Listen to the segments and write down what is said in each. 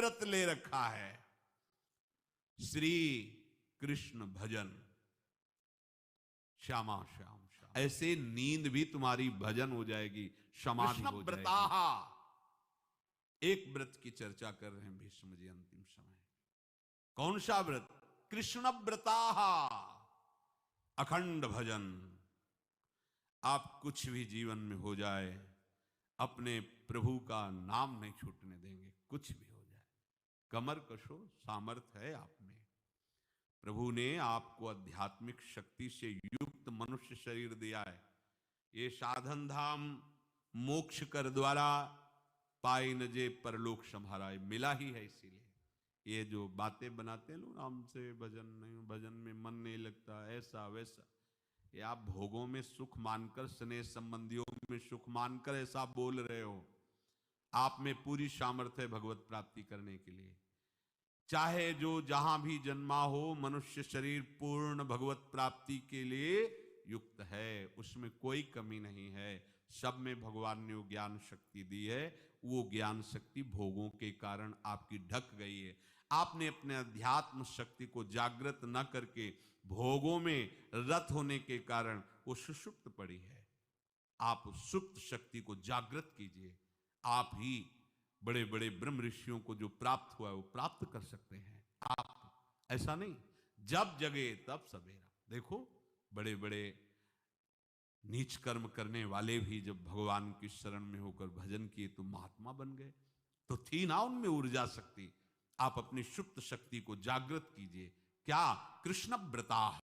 व्रत ले रखा है, श्री कृष्ण भजन। श्यामा श्याम श्याम, ऐसे नींद भी तुम्हारी भजन हो जाएगी, समाधि हो जाएगी। एक व्रत की चर्चा कर रहे हैं भीष्म जी अंतिम समय। कौन सा व्रत? कृष्ण व्रताः, अखंड भजन। आप कुछ भी जीवन में हो जाए, अपने प्रभु का नाम नहीं छूटने देंगे, कुछ भी हो जाए। कमर कशो, सामर्थ्य है आप में। प्रभु ने आपको आध्यात्मिक शक्ति से युक्त मनुष्य शरीर दिया है। ये साधन धाम मोक्ष कर द्वारा पाई न जे परलोक संभारा, मिला ही है। इसीलिए ये जो बातें बनाते हैं लोग, हमसे भजन नहीं, भजन में मन नहीं लगता, ऐसा वैसा, ये आप भोगों में सुख मानकर, स्नेह संबंधियों में सुख मानकर ऐसा बोल रहे हो। आप में पूरी सामर्थ्य है भगवत प्राप्ति करने के लिए। चाहे जो जहां भी जन्मा हो, मनुष्य शरीर पूर्ण भगवत प्राप्ति के लिए युक्त है, उसमें कोई कमी नहीं है। सब में भगवान ने ज्ञान शक्ति दी है। वो ज्ञान शक्ति भोगों के कारण आपकी ढक गई है। आपने अपने अध्यात्म शक्ति को जागृत न करके भोगों में रत होने के कारण वो सुषुप्त पड़ी है। आप सुप्त शक्ति को जागृत कीजिए। आप ही बड़े बड़े ब्रह्म ऋषियों को जो प्राप्त हुआ है वो प्राप्त कर सकते हैं। आप ऐसा नहीं, जब जगे तब सवेरा। देखो बड़े बड़े नीच कर्म करने वाले भी जब भगवान की शरण में होकर भजन किए तो महात्मा बन गए। तो थी ना उनमें ऊर्जा शक्ति। आप अपनी सुप्त शक्ति को जागृत कीजिए। क्या? कृष्ण व्रताः।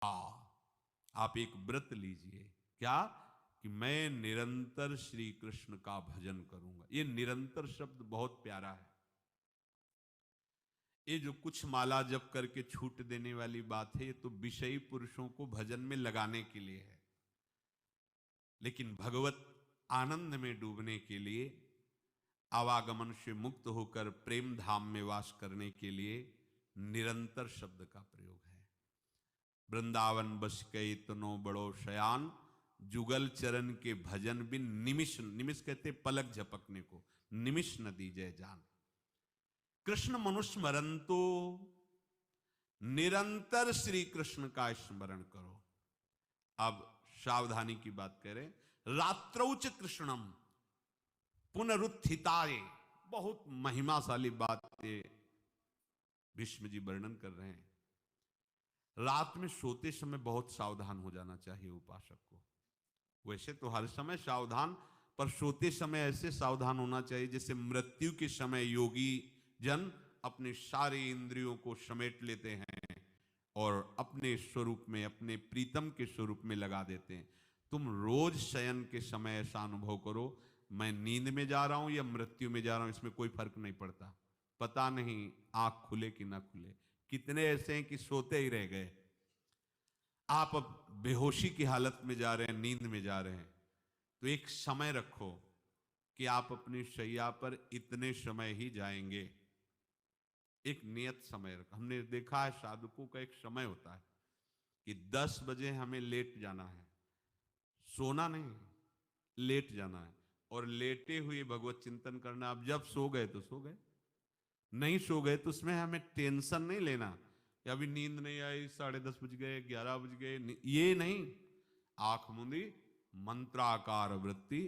आप एक व्रत लीजिए। क्या? कि मैं निरंतर श्री कृष्ण का भजन करूंगा। ये निरंतर शब्द बहुत प्यारा है। ये जो कुछ माला जप करके छूट देने वाली बात है, ये तो विषयी पुरुषों को भजन में लगाने के लिए है। लेकिन भगवत आनंद में डूबने के लिए, आवागमन से मुक्त होकर प्रेम धाम में वास करने के लिए निरंतर शब्द का प्रयोग है। वृंदावन बस कई तनो बड़ो शयान, जुगल चरण के भजन बिन निमिष, निमिष कहते पलक झपकने को, निमिष न दीजय जान। कृष्ण मनुस्मरण तो निरंतर श्री कृष्ण का स्मरण करो। अब सावधानी की बात करें। रात्रौच कृष्णम पुनरुत्थिताय, बहुत महिमाशाली बात भीष्म जी वर्णन कर रहे हैं। रात में सोते समय बहुत सावधान हो जाना चाहिए उपासक को। वैसे तो हर समय सावधान, पर सोते समय ऐसे सावधान होना चाहिए जैसे मृत्यु के समय योगी जन अपने सारे इंद्रियों को समेट लेते हैं और अपने स्वरूप में, अपने प्रीतम के स्वरूप में लगा देते हैं। तुम रोज शयन के समय ऐसा अनुभव करो, मैं नींद में जा रहा हूं या मृत्यु में जा रहा हूं, इसमें कोई फर्क नहीं पड़ता। पता नहीं आंख खुले कि ना खुले। कितने ऐसे हैं कि सोते ही रह गए। आप अब बेहोशी की हालत में जा रहे हैं, नींद में जा रहे हैं, तो एक समय रखो कि आप अपनी शैया पर इतने समय ही जाएंगे। एक नियत समय रखो। हमने देखा है साधुकों का एक समय होता है कि 10 बजे हमें लेट जाना है, सोना नहीं, लेट जाना है, और लेटे हुए भगवत चिंतन करना। अब जब सो गए तो सो गए, नहीं सो गए तो उसमें हमें टेंशन नहीं लेना। अभी नींद नहीं आई, 10:30 बज गए, 11 बज गए, ये नहीं। आंख मूंदी, मंत्राकार वृत्ति,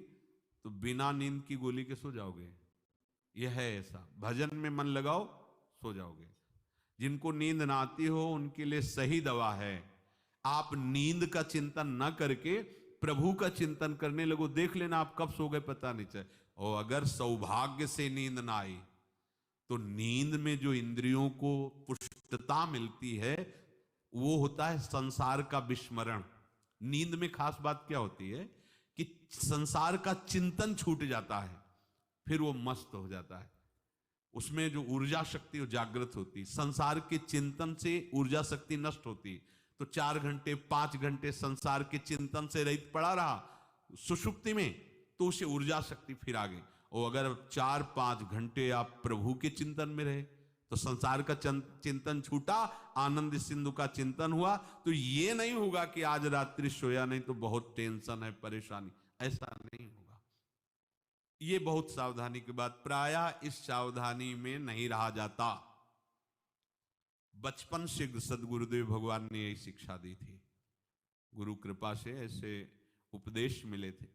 तो बिना नींद की गोली के सो जाओगे। यह है ऐसा। भजन में मन लगाओ, सो जाओगे। जिनको नींद ना आती हो उनके लिए सही दवा है, आप नींद का चिंतन न करके प्रभु का चिंतन करने लगो। देख लेना आप कब सो गए पता नहीं चले। और अगर सौभाग्य से नींद ना आई तो नींद में जो इंद्रियों को पुष्टता मिलती है वो होता है संसार का विस्मरण। नींद में खास बात क्या होती है कि संसार का चिंतन छूट जाता है, फिर वो मस्त हो जाता है। उसमें जो ऊर्जा शक्ति वो जागृत होती। संसार के चिंतन से ऊर्जा शक्ति नष्ट होती, तो 4 घंटे 5 घंटे संसार के चिंतन से रहित पड़ा रहा सुषुप्ति में, तो उसे ऊर्जा शक्ति फिर आ गई। और अगर 4-5 घंटे आप प्रभु के चिंतन में रहे तो संसार का चिंतन छूटा, आनंद सिंधु का चिंतन हुआ। तो ये नहीं होगा कि आज रात्रि सोया नहीं तो बहुत टेंशन है, परेशानी, ऐसा नहीं होगा। ये बहुत सावधानी की बात, प्रायः इस सावधानी में नहीं रहा जाता। बचपन से सदगुरुदेव भगवान ने यही शिक्षा दी थी, गुरु कृपा से ऐसे उपदेश मिले थे।